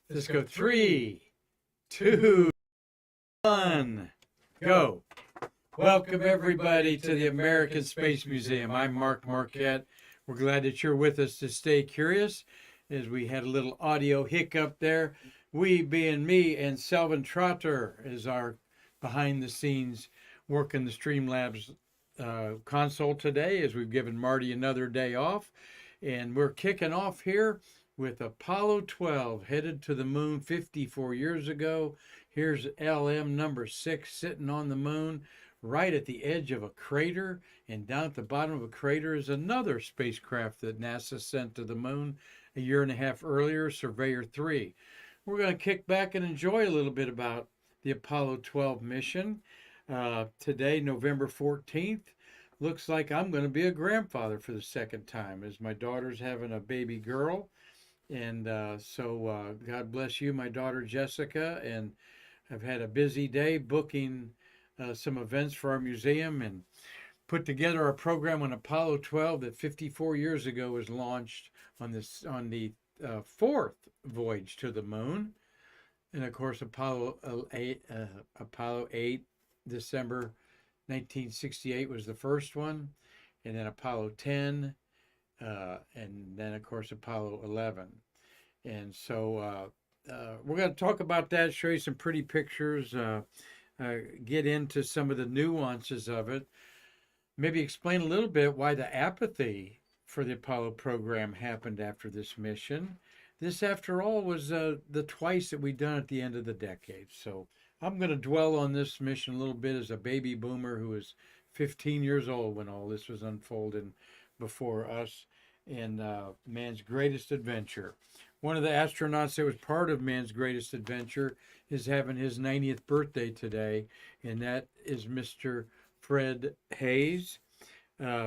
Let's go. 3, 2, 1, go. Welcome everybody to the American Space Museum. I'm Marquette. We're glad that you're with us to stay curious, as we had a little audio hiccup there. We being me and Selvin Trotter is our behind the scenes working the Streamlabs console today, as we've given Marty another day off. And we're kicking off here with Apollo 12 headed to the moon 54 years ago. Here's LM number 6 sitting on the moon right at the edge of a crater, and down at the bottom of a crater is another spacecraft that NASA sent to the moon a year and a half earlier, Surveyor 3. We're going to kick back and enjoy a little bit about the Apollo 12 mission. Today, November 14th, looks like I'm going to be a grandfather for the second time, as my daughter's having a baby girl. And so God bless you, my daughter Jessica. And I've had a busy day booking some events for our museum and put together our program on Apollo 12 that 54 years ago was launched on the fourth voyage to the moon. And of course, Apollo 8, December 1968 was the first one, and then Apollo 10, and then of course Apollo 11. And so we're going to talk about that, show you some pretty pictures, get into some of the nuances of it, maybe explain a little bit why the apathy for the Apollo program happened after this mission. This, after all, was the twice that we've done at the end of the decade. So I'm going to dwell on this mission a little bit as a baby boomer who was 15 years old when all this was unfolding before us, and man's greatest adventure. One of the astronauts that was part of man's greatest adventure is having his 90th birthday today, and that is Mr. Fred Haise.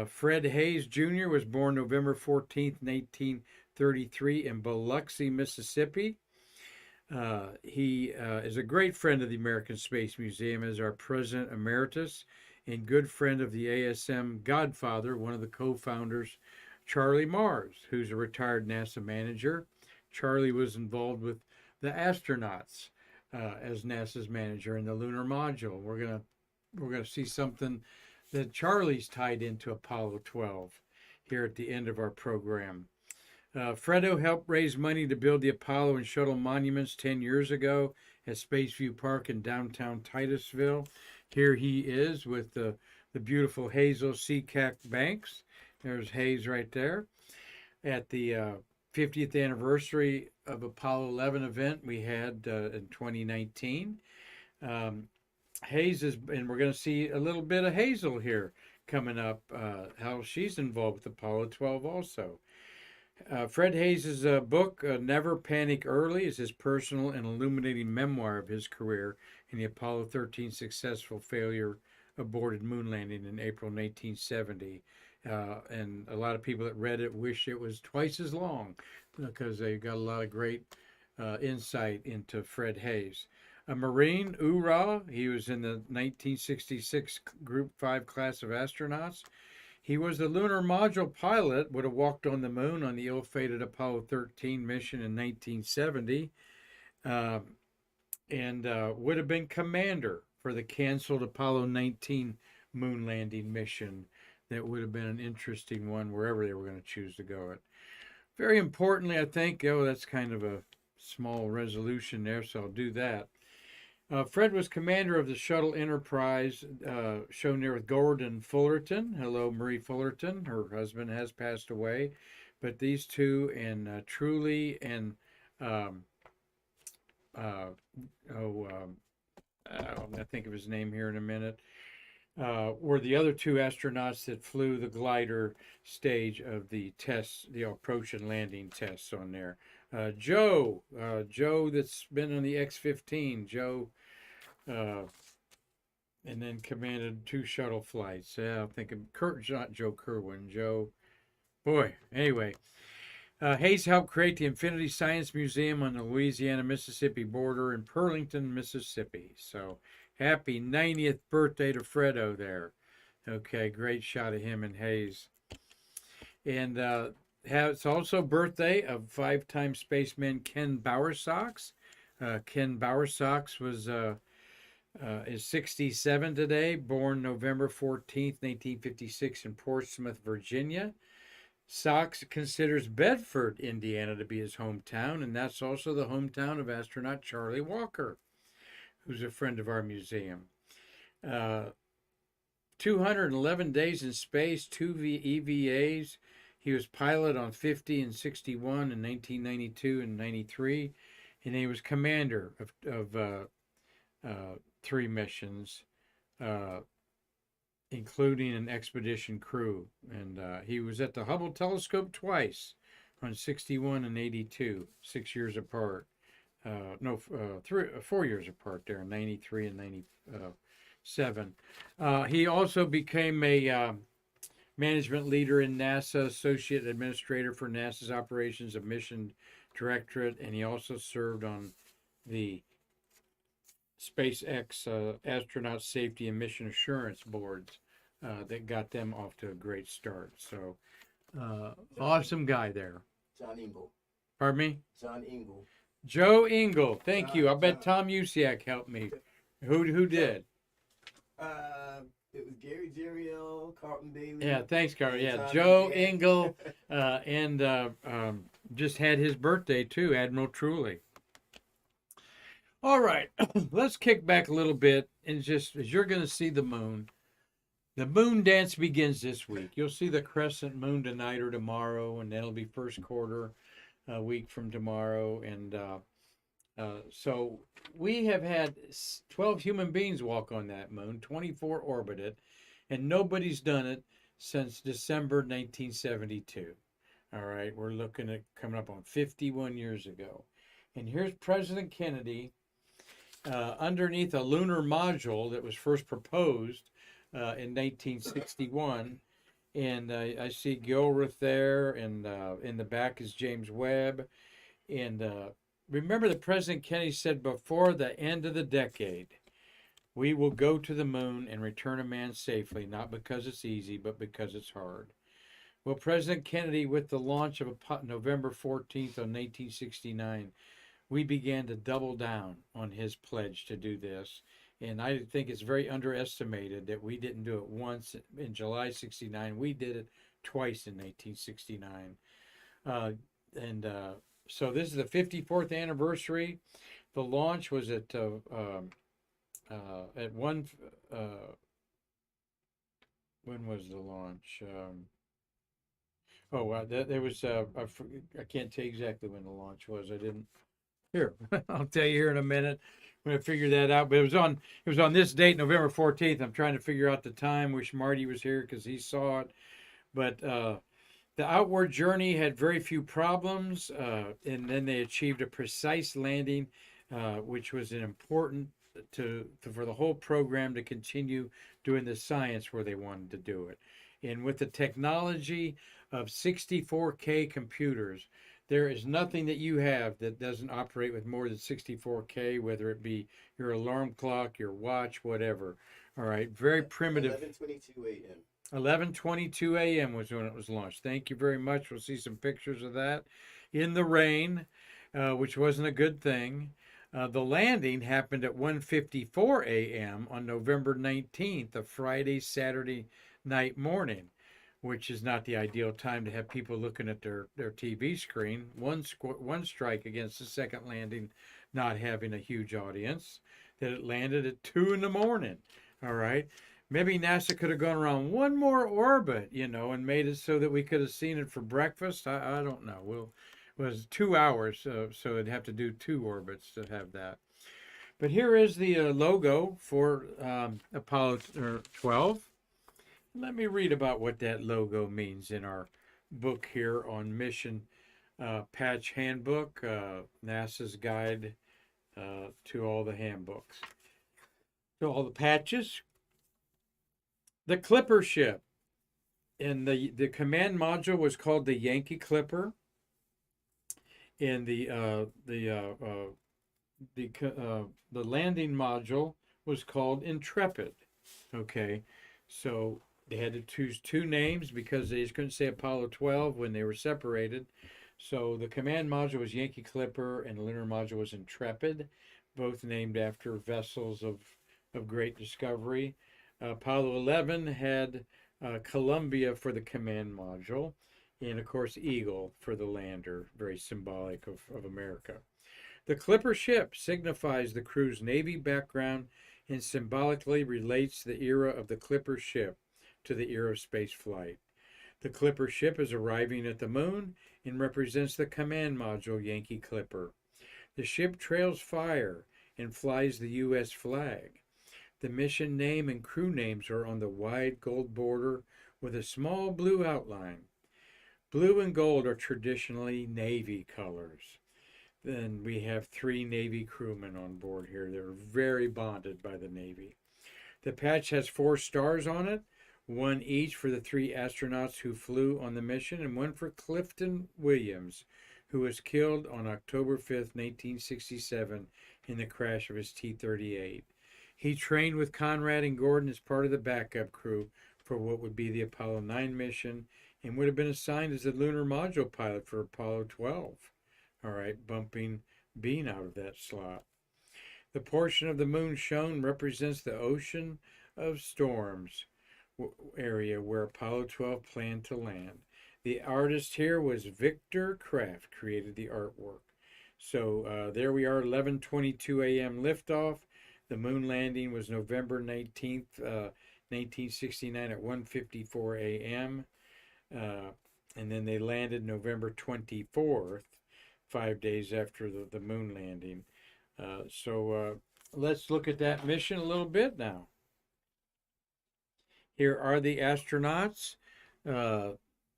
Fred Haise Jr. was born November 14th, 1933 in Biloxi, Mississippi. He is a great friend of the American Space Museum, as our president emeritus, and good friend of the ASM godfather, one of the co-founders, Charlie Mars, who's a retired NASA manager. Charlie was involved with the astronauts as NASA's manager in the lunar module. We're gonna see something that Charlie's tied into Apollo 12 here at the end of our program. Fredo helped raise money to build the Apollo and shuttle monuments 10 years ago at Spaceview Park in downtown Titusville. Here he is with the beautiful hazel sea-capped banks. There's Haise right there. At the 50th anniversary of Apollo 11 event we had in 2019. Haise is, and we're going to see a little bit of Hazel here coming up, how she's involved with Apollo 12 also. Fred Haise's book, Never Panic Early, is his personal and illuminating memoir of his career in the Apollo 13 successful failure aborted moon landing in April 1970. And a lot of people that read it wish it was twice as long, because they got a lot of great insight into Fred Haise. A Marine, hoorah! He was in the 1966 Group 5 class of astronauts. He was the lunar module pilot, would have walked on the moon on the ill-fated Apollo 13 mission in 1970, and would have been commander for the canceled Apollo 19 moon landing mission. That would have been an interesting one wherever they were going to choose to go at. Very importantly, I think, that's kind of a small resolution there, so I'll do that. Fred was commander of the shuttle Enterprise, shown there with Gordon Fullerton. Hello, Marie Fullerton. Her husband has passed away. But these two, and Truly, and I'll think of his name here in a minute, were the other two astronauts that flew the glider stage of the tests, the approach and landing tests on there. Joe that's been on the X-15, Joe, and then commanded 2 shuttle flights. I'm thinking not Joe Kerwin, Joe, boy, anyway. Haise helped create the Infinity Science Museum on the Louisiana-Mississippi border in Pearlington, Mississippi. So happy 90th birthday to Fredo there. Okay, great shot of him and Haise. And It's also birthday of five-time spaceman Ken Bowersox. Ken Bowersox is 67 today, born November 14th, 1956 in Portsmouth, Virginia. Sox considers Bedford, Indiana to be his hometown, and that's also the hometown of astronaut Charlie Walker, who's a friend of our museum. Uh, 211 days in space, two EVAs. He was pilot on 50 and 61 in 1992 and 93, and he was commander of three missions, uh, including an expedition crew. And he was at the Hubble telescope twice, on 61 and 82, 6 years apart. No, 4 years apart there, 93 and 97. He also became a management leader in NASA, associate administrator for NASA's operations and mission directorate, and he also served on the SpaceX astronaut safety and mission assurance boards that got them off to a great start. So, awesome guy there. John Ingle. Pardon me? John Ingle. Joe Ingle. Thank you. I bet Tom Usiak helped me. Who did? It was Gary Jeriel, Carlton Bailey. Yeah, thanks, Karan. Yeah, Tom Joe Usiak. Ingle, and just had his birthday too, Admiral Truly. All right, let's kick back a little bit and just, as you're going to see the moon dance begins this week. You'll see the crescent moon tonight or tomorrow, and then it'll be first quarter a week from tomorrow. And so we have had 12 human beings walk on that moon, 24 orbit it, and nobody's done it since December 1972. All right, we're looking at coming up on 51 years ago. And here's President Kennedy underneath a lunar module that was first proposed in 1961. And I see Gilruth there, and in the back is James Webb. And remember that President Kennedy said before the end of the decade, we will go to the moon and return a man safely, not because it's easy, but because it's hard. Well, President Kennedy, with the launch of November 14th of 1969, we began to double down on his pledge to do this. And I think it's very underestimated that we didn't do it once in July 69. We did it twice in 1969. So this is the 54th anniversary. The launch was at one. When was the launch? There was. I can't tell you exactly when the launch was. I didn't. Here, I'll tell you here in a minute. I'm gonna figure that out. But it was on this date, November 14th. I'm trying to figure out the time. Wish Marty was here because he saw it. But the outward journey had very few problems, and then they achieved a precise landing, which was an important for the whole program to continue doing the science where they wanted to do it. And with the technology of 64K computers, there is nothing that you have that doesn't operate with more than 64K, whether it be your alarm clock, your watch, whatever. All right, very primitive. 11:22 a.m. 11:22 a.m. was when it was launched. Thank you very much. We'll see some pictures of that in the rain, which wasn't a good thing. The landing happened at 1:54 a.m. on November 19th, a Friday, Saturday night morning, which is not the ideal time to have people looking at their TV screen. One strike against the second landing not having a huge audience, that it landed at 2 in the morning. All right. Maybe NASA could have gone around one more orbit, and made it so that we could have seen it for breakfast. I don't know. It was 2 hours, so it'd have to do 2 orbits to have that. But here is the logo for Apollo 12. Let me read about what that logo means in our book here on Mission Patch Handbook, NASA's guide to all the handbooks. To all the patches. The Clipper ship. And the command module was called the Yankee Clipper. And the landing module was called Intrepid. Okay, so They had to choose two names because they just couldn't say Apollo 12 when they were separated. So the command module was Yankee Clipper and the lunar module was Intrepid, both named after vessels of great discovery. Apollo 11 had Columbia for the command module, and of course Eagle for the lander, very symbolic of America. The Clipper ship signifies the crew's Navy background and symbolically relates the era of the Clipper ship to the era of space flight. The Clipper ship is arriving at the moon and represents the command module Yankee Clipper. The ship trails fire and flies the U.S. flag. The mission name and crew names are on the wide gold border with a small blue outline. Blue and gold are traditionally Navy colors. Then we have 3 Navy crewmen on board here. They're very bonded by the Navy. The patch has 4 stars on it, one each for the 3 astronauts who flew on the mission, and one for Clifton Williams, who was killed on October 5th, 1967, in the crash of his T-38. He trained with Conrad and Gordon as part of the backup crew for what would be the Apollo 9 mission and would have been assigned as the lunar module pilot for Apollo 12. All right, bumping Bean out of that slot. The portion of the moon shown represents the ocean of storms area where Apollo 12 planned to land. The artist here was Victor Kraft, created the artwork. So there we are, 11:22 a.m. liftoff. The moon landing was November 19th, 1969 at 1:54 a.m. And then they landed November 24th, 5 days after the moon landing. So let's look at that mission a little bit now. Here are the astronauts.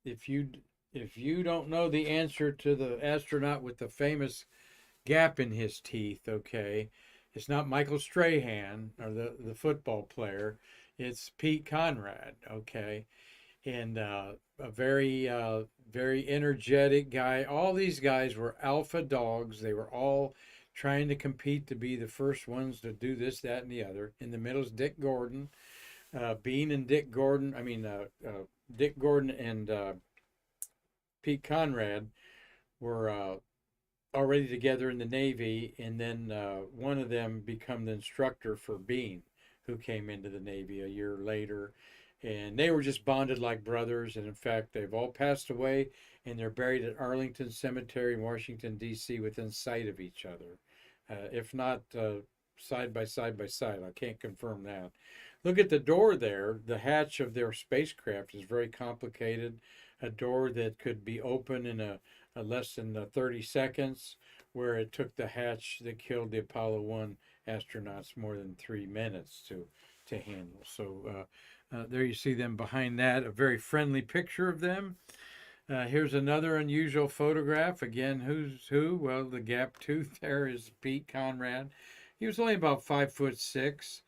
If you don't know the answer to the astronaut with the famous gap in his teeth, okay, it's not Michael Strahan or the football player. It's Pete Conrad, okay, and a very energetic guy. All these guys were alpha dogs. They were all trying to compete to be the first ones to do this, that, and the other. In the middle is Dick Gordon. Bean and Dick Gordon, Dick Gordon and Pete Conrad were already together in the Navy, and then one of them became the instructor for Bean, who came into the Navy a year later. And they were just bonded like brothers, and in fact, they've all passed away, and they're buried at Arlington Cemetery in Washington, D.C. within sight of each other. If not side by side by side, I can't confirm that. Look at the door there. The hatch of their spacecraft is very complicated. A door that could be open in a less than 30 seconds, where it took the hatch that killed the Apollo 1 astronauts more than 3 minutes to handle. So there you see them behind that, a very friendly picture of them. Here's another unusual photograph. Again, who's who? Well, the gap tooth there is Pete Conrad. He was only about 5'6".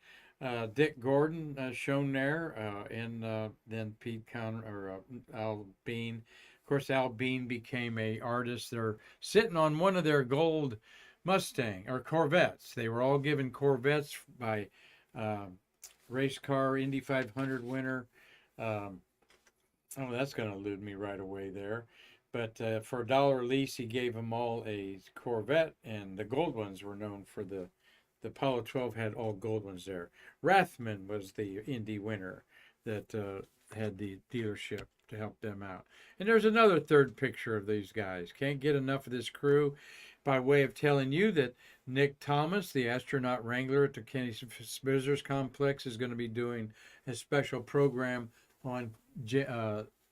Dick Gordon shown there, and then Pete Al Bean. Of course, Al Bean became a artist. They're sitting on one of their gold Mustang or Corvettes. They were all given Corvettes by race car Indy 500 winner. That's going to elude me right away there. But for $1 lease, he gave them all a Corvette, and the gold ones were known for the Apollo 12 had all gold ones there. Rathman was the Indy winner that had the dealership to help them out. And there's another third picture of these guys. Can't get enough of this crew. By way of telling you that Nick Thomas, the astronaut wrangler at the Kennedy Space Complex, is going to be doing a special program on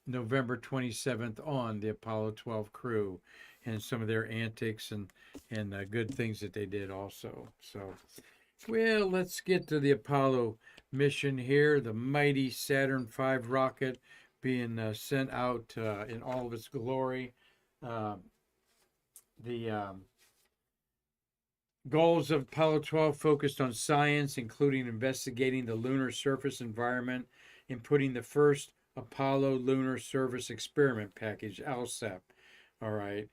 November 27th on the Apollo 12 crew and some of their antics and good things that they did also. So, well, let's get to the Apollo mission here. The mighty Saturn V rocket being sent out in all of its glory. The goals of Apollo 12 focused on science, including investigating the lunar surface environment and putting the first Apollo Lunar Service Experiment Package, ALSEP. All right.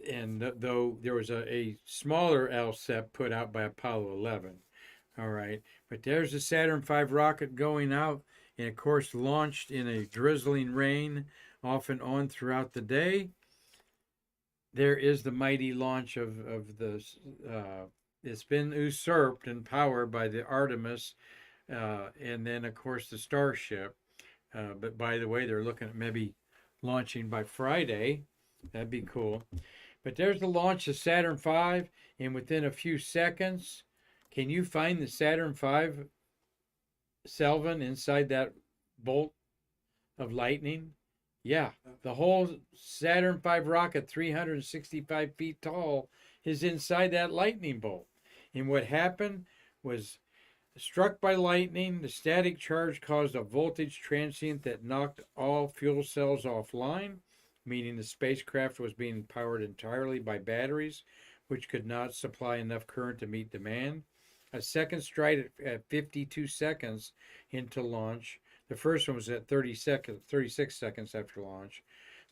And though there was a smaller LSEP put out by Apollo 11. All right. But there's the Saturn V rocket going out and of course launched in a drizzling rain off and on throughout the day. There is the mighty launch of the. It's been usurped in power by the Artemis, and then of course the Starship. But by the way, they're looking at maybe launching by Friday. That'd be cool. But there's the launch of Saturn V, and within a few seconds, can you find the Saturn V, Selvin, inside that bolt of lightning? Yeah, the whole Saturn V rocket, 365 feet tall, is inside that lightning bolt. And what happened was, struck by lightning, the static charge caused a voltage transient that knocked all fuel cells offline, meaning the spacecraft was being powered entirely by batteries, which could not supply enough current to meet demand. A second strike at 52 seconds into launch. The first one was at 36 seconds after launch.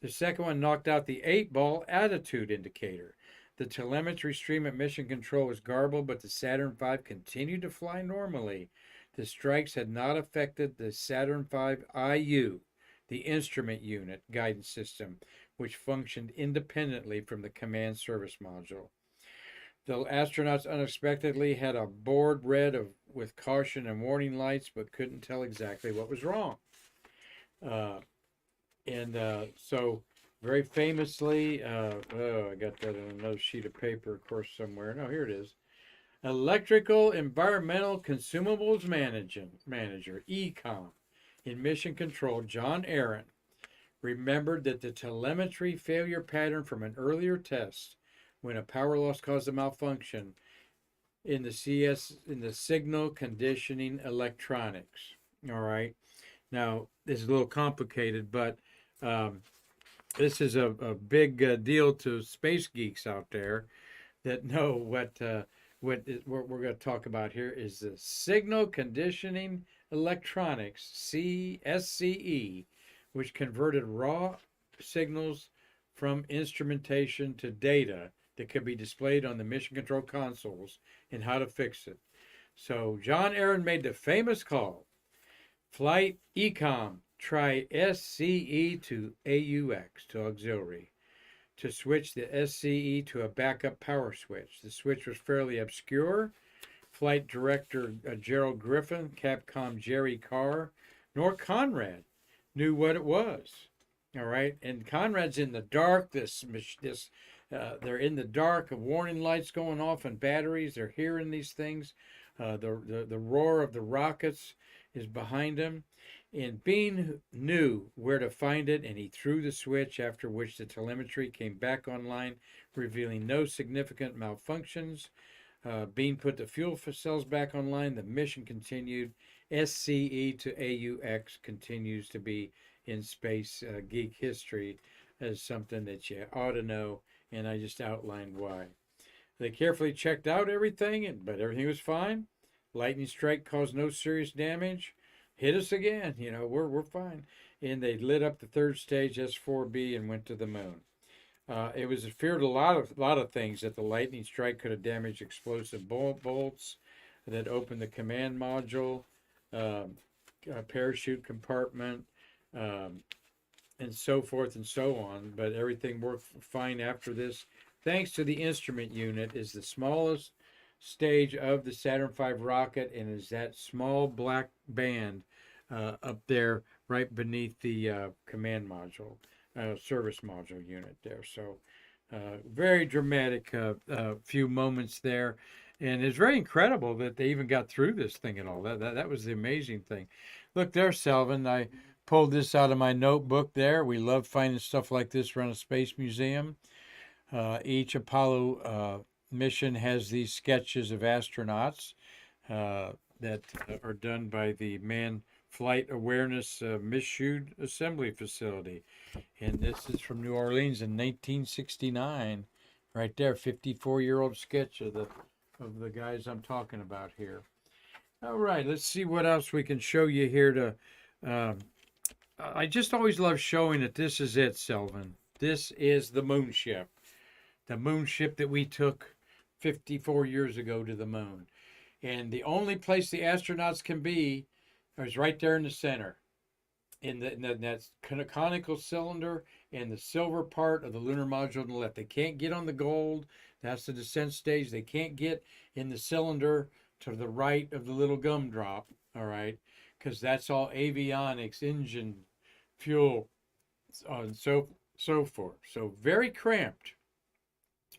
The second one knocked out the 8-ball attitude indicator. The telemetry stream at Mission Control was garbled, but the Saturn V continued to fly normally. The strikes had not affected the Saturn V IU, the instrument unit guidance system, which functioned independently from the command service module. The astronauts unexpectedly had a board red with caution and warning lights, but couldn't tell exactly what was wrong. So very famously, I got that on another sheet of paper, of course, somewhere. No, here it is. Electrical Environmental Consumables Manager, ECOM, in Mission Control, John Aaron, remembered that the telemetry failure pattern from an earlier test, when a power loss caused a malfunction in the signal conditioning electronics. All right. Now, this is a little complicated, but this is a big deal to space geeks out there that know what we're going to talk about here is the signal conditioning electronics, SCE, which converted raw signals from instrumentation to data that could be displayed on the mission control consoles, and how to fix it. So John Aaron made the famous call: Flight ECOM, try SCE to AUX, to auxiliary, to switch the SCE to a backup power switch. The switch was fairly obscure. Flight Director Gerald Griffin, Capcom Jerry Carr, nor Conrad knew what it was. All right, and Conrad's in the dark. They're in the dark, of warning lights going off and batteries. They're hearing these things. The roar of the rockets is behind him. And Bean knew where to find it, and he threw the switch, after which the telemetry came back online, revealing no significant malfunctions. Bean put the fuel cells back online. The mission continued. SCE to AUX continues to be in space geek history as something that you ought to know, and I just outlined why. They carefully checked out everything, but everything was fine. Lightning strike caused no serious damage. Hit us again, we're fine. And they lit up the third stage, S4B, and went to the moon. It was feared a lot of things, that the lightning strike could have damaged explosive bolts that opened the command module, parachute compartment, and so forth and so on. But everything worked fine after this, thanks to the instrument unit. Is the smallest stage of the Saturn V rocket, and is that small black band up there right beneath the command module, service module unit there. So very dramatic few moments there, and it's very incredible that they even got through this thing at all. That was the amazing thing. Look there, Selvin. I pulled this out of my notebook there. We love finding stuff like this around a space museum. Each Apollo mission has these sketches of astronauts that are done by the Manned Flight Awareness Mission Assembly Facility. And this is from New Orleans in 1969. Right there, 54-year-old sketch of the guys I'm talking about here. All right, let's see what else we can show you here. I just always love showing that this is it, Selvin. This is the moon ship. The moon ship that we took 54 years ago to the moon. And the only place the astronauts can be It was right there in the center, that's conical cylinder and the silver part of the lunar module on the left. They can't get on the gold. That's the descent stage. They can't get in the cylinder to the right of the little gumdrop. All right, because that's all avionics, engine, fuel, and so forth. So very cramped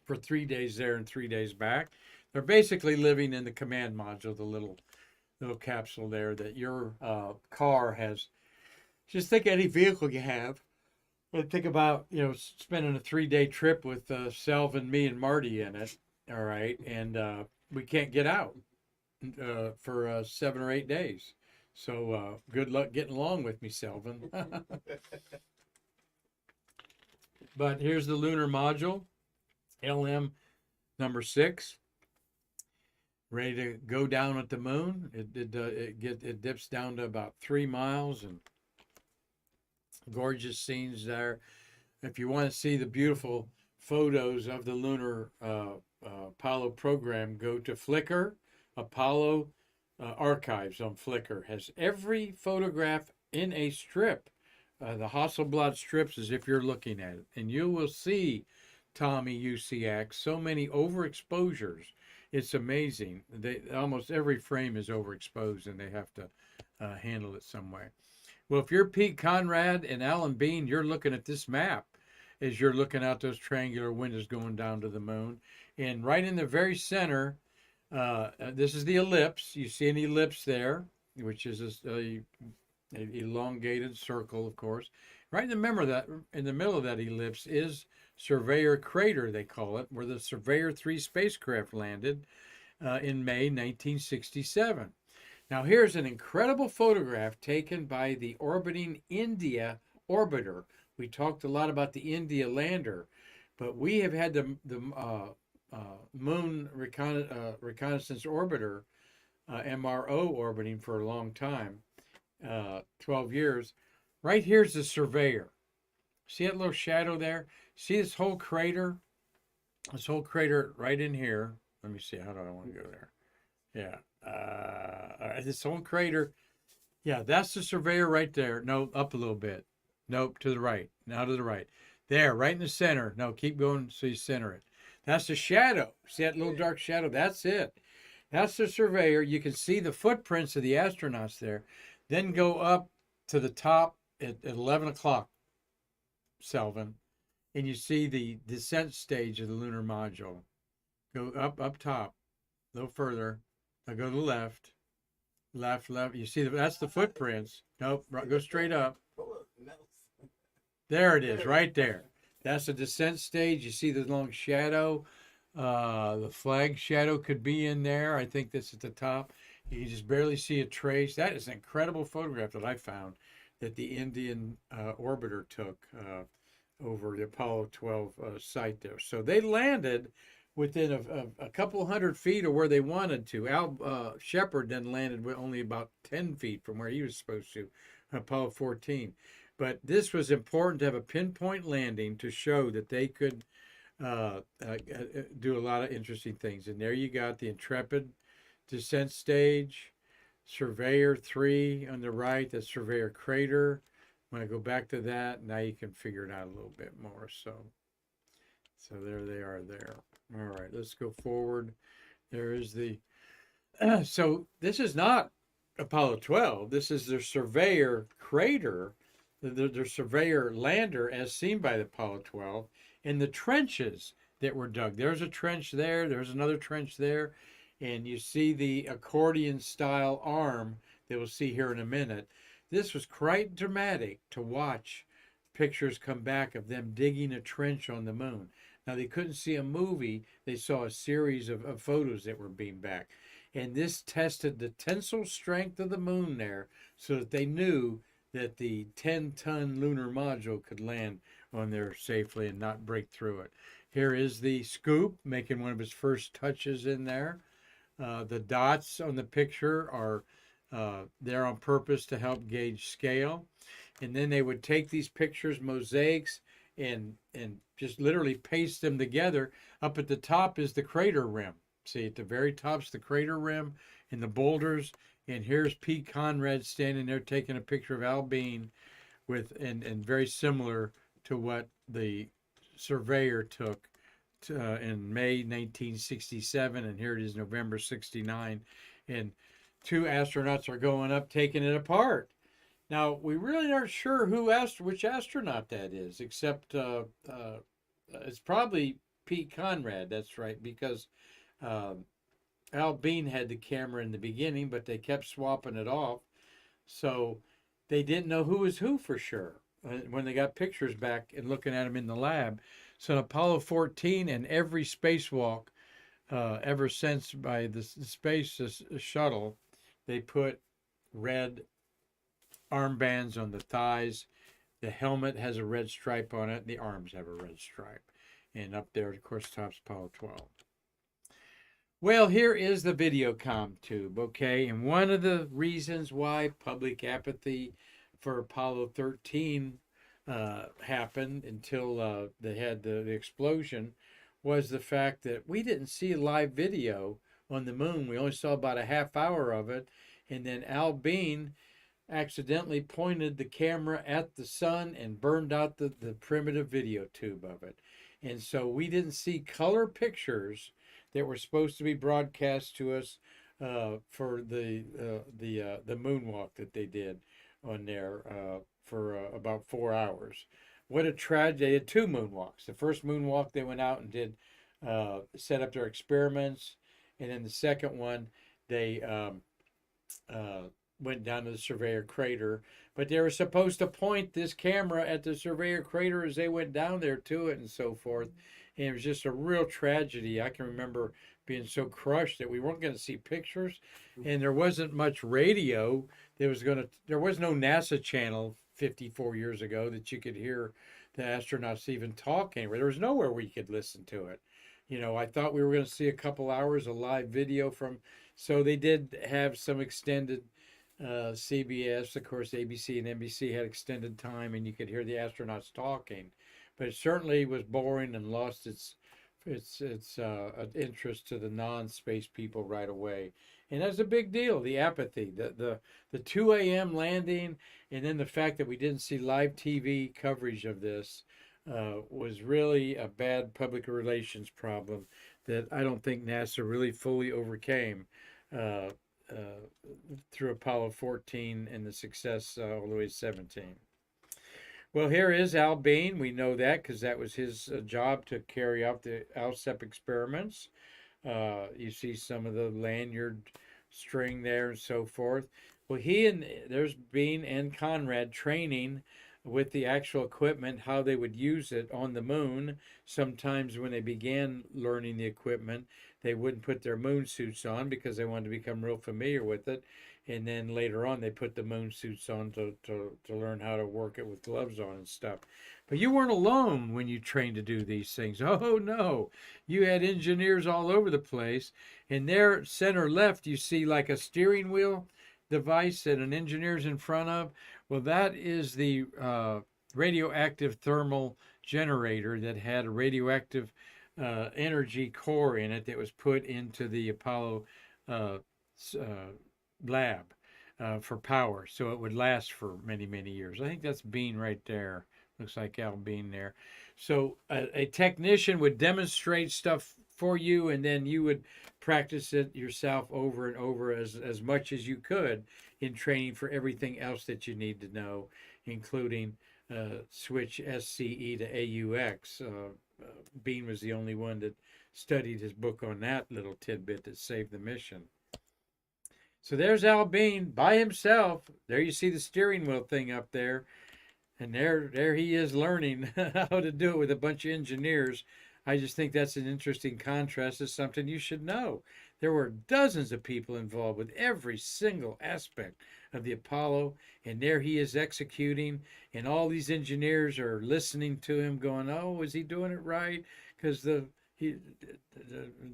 for 3 days there and 3 days back. They're basically living in the command module, the little capsule there that your car has. Just think any vehicle you have, and think about spending a 3 day trip with Selvin, me, and Marty in it. All right, and we can't get out for 7 or 8 days. So good luck getting along with me, Selvin. But here's the lunar module, LM number 6, ready to go down at the moon. It dips down to about 3 miles, and gorgeous scenes there. If you want to see the beautiful photos of the lunar Apollo program, go to Flickr. Apollo Archives on Flickr has every photograph in a strip. The Hasselblad strips, as if you're looking at it, and you will see Tommy UCX so many overexposures. It's amazing. Almost every frame is overexposed, and they have to handle it some way. Well, if you're Pete Conrad and Alan Bean, you're looking at this map as you're looking out those triangular windows going down to the moon. And right in the very center, this is the ellipse. You see an ellipse there, which is a elongated circle, of course. Right in the middle of that ellipse is Surveyor Crater, they call it, where the Surveyor 3 spacecraft landed in May 1967. Now here's an incredible photograph taken by the orbiting India orbiter. We talked a lot about the India lander, but we have had the Moon Reconnaissance Orbiter, MRO, orbiting for a long time, 12 years. Right here's the Surveyor. See that little shadow there? See this whole crater? This whole crater right in here. Let me see. How do I want to go there? Yeah. This whole crater. Yeah, that's the Surveyor right there. No, up a little bit. Nope, to the right. Now to the right. There, right in the center. No, keep going so you center it. That's the shadow. See that little dark shadow? That's it. That's the Surveyor. You can see the footprints of the astronauts there. Then go up to the top at 11 o'clock, Selvin, and you see the descent stage of the lunar module. Go up top, a little further. Now go to the left. Left. You see, that's the footprints. Nope, go straight up. There it is, right there. That's the descent stage. You see the long shadow. The flag shadow could be in there. I think that's at the top. You can just barely see a trace. That is an incredible photograph that I found that the Indian orbiter took over the Apollo 12 site there. So they landed within a couple hundred feet of where they wanted to. Al Shepard then landed with only about 10 feet from where he was supposed to, Apollo 14. But this was important to have a pinpoint landing to show that they could do a lot of interesting things. And there you got the Intrepid descent stage, Surveyor 3 on the right, that's Surveyor Crater. When I go back to that, now you can figure it out a little bit more. So there they are there. All right, let's go forward. There is the, so this is not Apollo 12. This is their Surveyor Crater, their Surveyor lander as seen by the Apollo 12, and the trenches that were dug. There's a trench there. There's another trench there. And you see the accordion style arm that we'll see here in a minute. This was quite dramatic to watch pictures come back of them digging a trench on the moon. Now, they couldn't see a movie. They saw a series of photos that were beamed back. And this tested the tensile strength of the moon there so that they knew that the 10-ton lunar module could land on there safely and not break through it. Here is the Scoop making one of his first touches in there. The dots on the picture are there on purpose to help gauge scale. And then they would take these pictures, mosaics, and just literally paste them together. Up at the top is the crater rim. See, at the very top's the crater rim and the boulders. And here's Pete Conrad standing there taking a picture of Al Bean with, and very similar to what the surveyor took in May 1967, and here it is November 69, and two astronauts are going up taking it apart. Now we really aren't sure which astronaut that is, except it's probably Pete Conrad. That's right, because Al Bean had the camera in the beginning, but they kept swapping it off, so they didn't know who was who for sure when they got pictures back and looking at them in the lab. So in Apollo 14 and every spacewalk ever since by the space shuttle, they put red armbands on the thighs. The helmet has a red stripe on it. The arms have a red stripe. And up there, of course, top's Apollo 12. Well, here is the Videocom tube, okay? And one of the reasons why public apathy for Apollo 13 happened until they had the explosion was the fact that we didn't see a live video on the moon. We only saw about a half hour of it. And then Al Bean accidentally pointed the camera at the sun and burned out the primitive video tube of it. And so we didn't see color pictures that were supposed to be broadcast to us for the moonwalk that they did on there for about 4 hours. What a tragedy. They had two moonwalks. The first moonwalk, they went out and did set up their experiments. And then the second one, they went down to the Surveyor Crater. But they were supposed to point this camera at the Surveyor Crater as they went down there to it and so forth. And it was just a real tragedy. I can remember being so crushed that we weren't going to see pictures, and there wasn't much radio. There was no NASA channel 54 years ago that you could hear the astronauts even talk anywhere. There was nowhere where you could listen to it. You know, I thought we were going to see a couple hours of live video from, so they did have some extended CBS, of course, ABC and NBC had extended time, and you could hear the astronauts talking. But it certainly was boring and lost its interest to the non-space people right away. And that's a big deal, the apathy, the 2 a.m. landing, and then the fact that we didn't see live TV coverage of this was really a bad public relations problem that I don't think NASA really fully overcame through Apollo 14 and the success all the way to 17. Well, here is Al Bean. We know that because that was his job to carry out the ALSEP experiments. You see some of the lanyard string there and so forth. Well, there's Bean and Conrad training with the actual equipment, how they would use it on the moon. Sometimes when they began learning the equipment, they wouldn't put their moon suits on because they wanted to become real familiar with it. And then later on, they put the moon suits on to learn how to work it with gloves on and stuff. But you weren't alone when you trained to do these things. Oh, no. You had engineers all over the place. And there, center left, you see like a steering wheel device that an engineer's in front of. Well, that is the radioactive thermal generator that had a radioactive energy core in it that was put into the Apollo lab for power, so it would last for many, many years. I think that's Bean right there. Looks like Al Bean there. So a technician would demonstrate stuff for you, and then you would practice it yourself over and over as much as you could in training for everything else that you need to know, including switch SCE to AUX. Bean was the only one that studied his book on that little tidbit that saved the mission. So there's Al Bean by himself. There you see the steering wheel thing up there. And there he is learning how to do it with a bunch of engineers. I just think that's an interesting contrast. It's something you should know. There were dozens of people involved with every single aspect of the Apollo. And there he is executing. And all these engineers are listening to him going, oh, is he doing it right? Because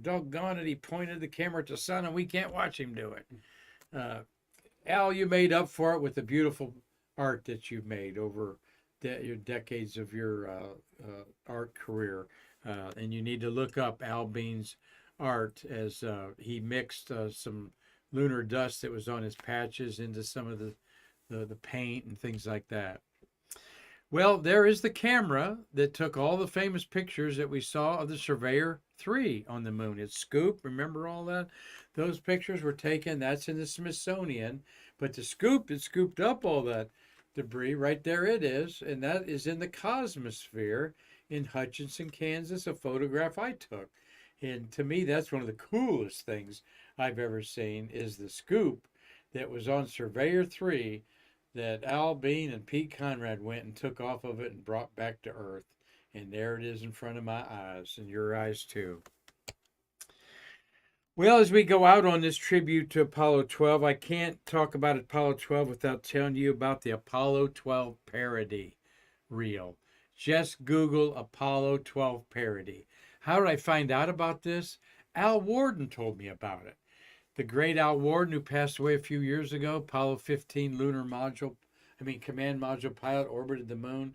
doggone it, he pointed the camera at the sun and we can't watch him do it. Al, you made up for it with the beautiful art that you've made over your decades of your art career. And you need to look up Al Bean's art as he mixed some lunar dust that was on his patches into some of the paint and things like that. Well, there is the camera that took all the famous pictures that we saw of the Surveyor 3 on the moon. It's Scoop. Remember all that? Those pictures were taken. That's in the Smithsonian. But the Scoop, it scooped up all that debris. Right there it is. And that is in the Cosmosphere in Hutchinson, Kansas, a photograph I took. And to me, that's one of the coolest things I've ever seen is the Scoop that was on Surveyor 3 that Al Bean and Pete Conrad went and took off of it and brought back to Earth. And there it is in front of my eyes and your eyes too. Well, as we go out on this tribute to Apollo 12, I can't talk about Apollo 12 without telling you about the Apollo 12 parody reel. Just Google Apollo 12 parody. How did I find out about this? Al Worden told me about it. The great Al Worden, who passed away a few years ago, Apollo 15 command module pilot, orbited the moon.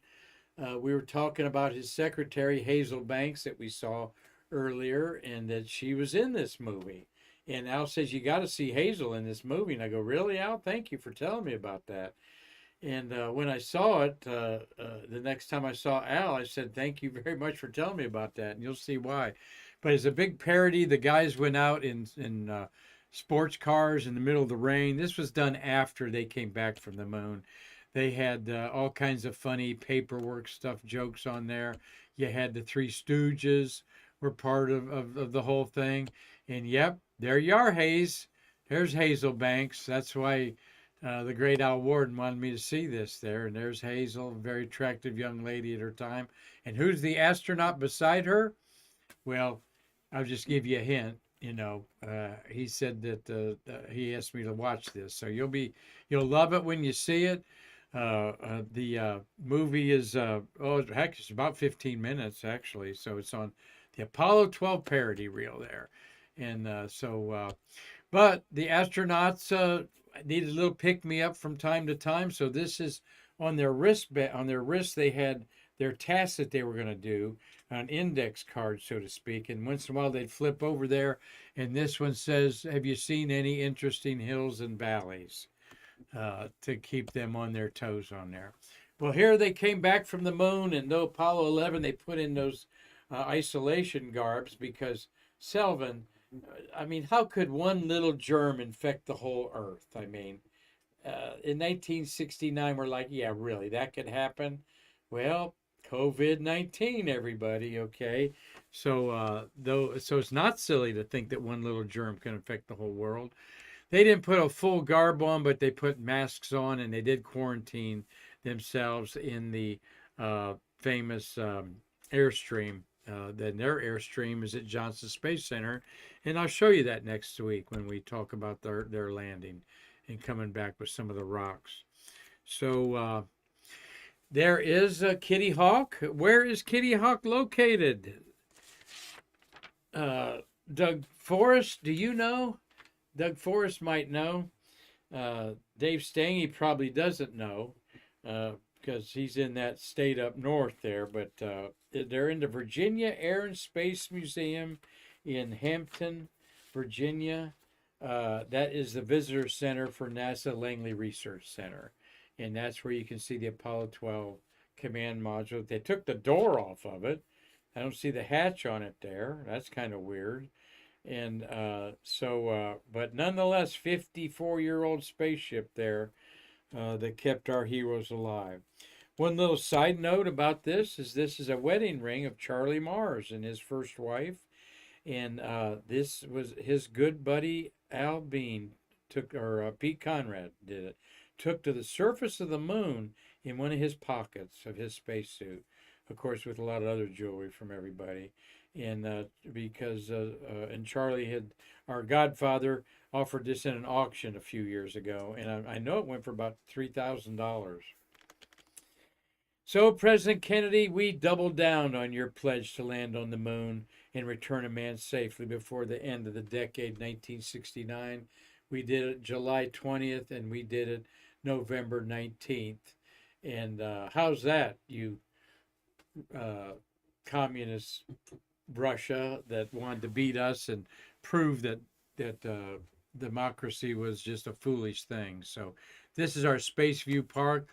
We were talking about his secretary, Hazel Banks, that we saw earlier, and that she was in this movie. And Al says, you got to see Hazel in this movie. And I go, really, Al? Thank you for telling me about that. And when I saw it, the next time I saw Al, I said, thank you very much for telling me about that. And you'll see why. But it's a big parody. The guys went out in sports cars in the middle of the rain. This was done after they came back from the moon. They had all kinds of funny paperwork stuff, jokes on there. You had the Three Stooges were part of the whole thing. And yep, there you are, Hayes. There's Hazel Banks. That's why the great Al Worden wanted me to see this there. And there's Hazel, a very attractive young lady at her time. And who's the astronaut beside her? Well, I'll just give you a hint. He said that he asked me to watch this, so you'll love it when you see it. The movie is it's about 15 minutes actually, so it's on the Apollo 12 parody reel there, and but the astronauts needed a little pick me up from time to time, so this is on their wrist. On their wrist, they had their tasks that they were going to do, an index card, so to speak. And once in a while, they'd flip over there. And this one says, have you seen any interesting hills and valleys? To keep them on their toes on there. Well, here they came back from the moon. And though Apollo 11, they put in those isolation garbs because, Selvin, how could one little germ infect the whole Earth? In 1969, we're like, yeah, really, that could happen? Well, COVID-19, everybody, okay? So it's not silly to think that one little germ can affect the whole world. They didn't put a full garb on, but they put masks on, and they did quarantine themselves in the famous Airstream. Then their Airstream is at Johnson Space Center, and I'll show you that next week when we talk about their landing and coming back with some of the rocks. So there is Kitty Hawk. Where is Kitty Hawk located? Doug Forrest, do you know? Doug Forrest might know. Dave Stange probably doesn't know because he's in that state up north there. But they're in the Virginia Air and Space Museum in Hampton, Virginia. That is the visitor center for NASA Langley Research Center. And that's where you can see the Apollo 12 command module. They took the door off of it. I don't see the hatch on it there. That's kind of weird. And but nonetheless, 54-year-old spaceship there that kept our heroes alive. One little side note about this is a wedding ring of Charlie Mars and his first wife. And this was his good buddy Al Bean Pete Conrad did it. Took to the surface of the moon in one of his pockets of his spacesuit, of course, with a lot of other jewelry from everybody. And because Charlie our godfather, offered this in an auction a few years ago, and I know it went for about $3,000. So, President Kennedy, we doubled down on your pledge to land on the moon and return a man safely before the end of the decade, 1969. We did it July 20th, and we did it November 19th. And how's that, you communist Russia that wanted to beat us and prove that democracy was just a foolish thing. So this is our Space View Park,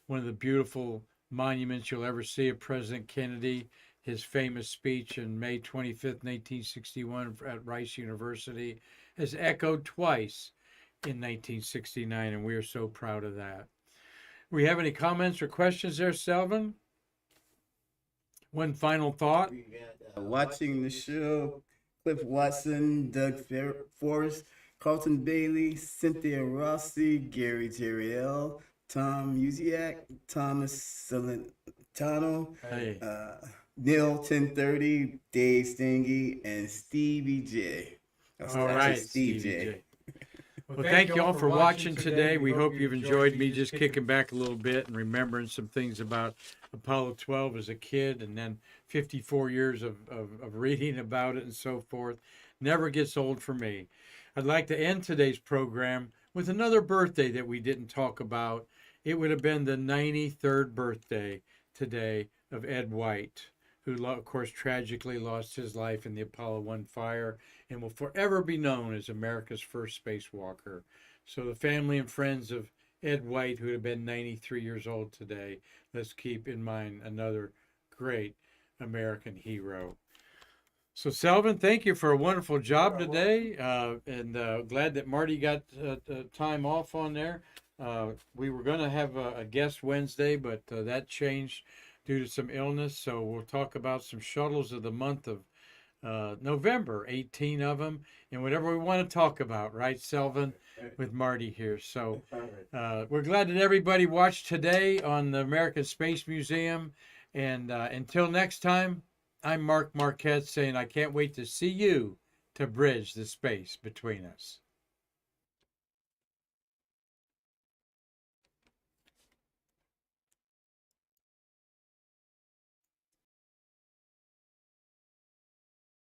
one of the beautiful monuments you'll ever see of President Kennedy. His famous speech on May 25th, 1961 at Rice University has echoed twice in 1969, and we are so proud of that. We have any comments or questions there, Selvin? One final thought. We got watching the show, Cliff Watson, Doug Forrest, Carlton Bailey, Cynthia Rossi, Gary Terriel, Tom Musiak, Thomas Celentano, Hey. Neil 1030, Dave Stingy, and Stevie J. All right, Steve Stevie J. J. Well, thank you all for watching today. We hope you've enjoyed me just kicking back a little bit and remembering some things about Apollo 12 as a kid, and then 54 years of reading about it and so forth. Never gets old for me. I'd like to end today's program with another birthday that we didn't talk about. It would have been the 93rd birthday today of Ed White, who, of course, tragically lost his life in the Apollo 1 fire and will forever be known as America's first spacewalker. So the family and friends of Ed White, who would have been 93 years old today, let's keep in mind another great American hero. So, Selvin, thank you for a wonderful job today, and glad that Marty got time off on there. We were going to have a guest Wednesday, but that changed due to some illness. So we'll talk about some shuttles of the month of November, 18 of them, and whatever we want to talk about, right, Selvin, with Marty here. So we're glad that everybody watched today on the American Space Museum. And until next time, I'm Marquette saying I can't wait to see you to bridge the space between us.